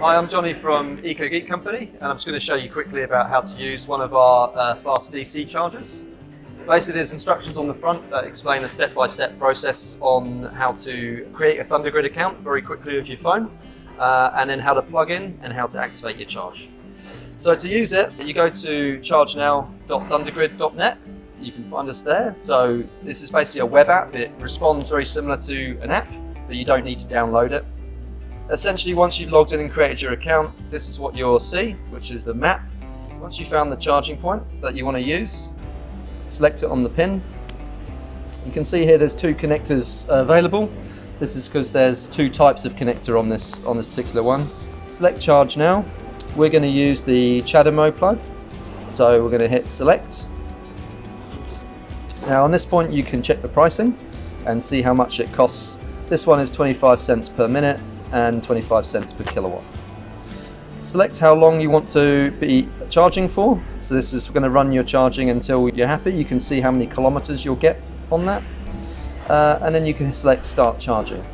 Hi, I'm Johnny from Geek company, and I'm just going to show you quickly about how to use one of our fast DC chargers. Basically, there's instructions on the front that explain a step-by-step process on how to create a Thundergrid account very quickly with your phone, and then how to plug in and how to activate your charge. So to use it, you go to chargenow.thundergrid.net. You can find us there. So this is basically a web app. It responds very similar to an app, but you don't need to download it. Essentially, once you've logged in and created your account, this is what you'll see, which is the map. Once you've found the charging point that you want to use, select it on the pin. You can see here there's two connectors available. This is because there's two types of connector on this particular one. Select charge now. We're going to use the CHAdeMO plug. So we're going to hit select. Now on this point you can check the pricing and see how much it costs. This one is 25 cents per minute and 25 cents per kilowatt. Select how long you want to be charging for. So this is going to run your charging until you're happy. You can see how many kilometers you'll get on that. And then you can select start charging.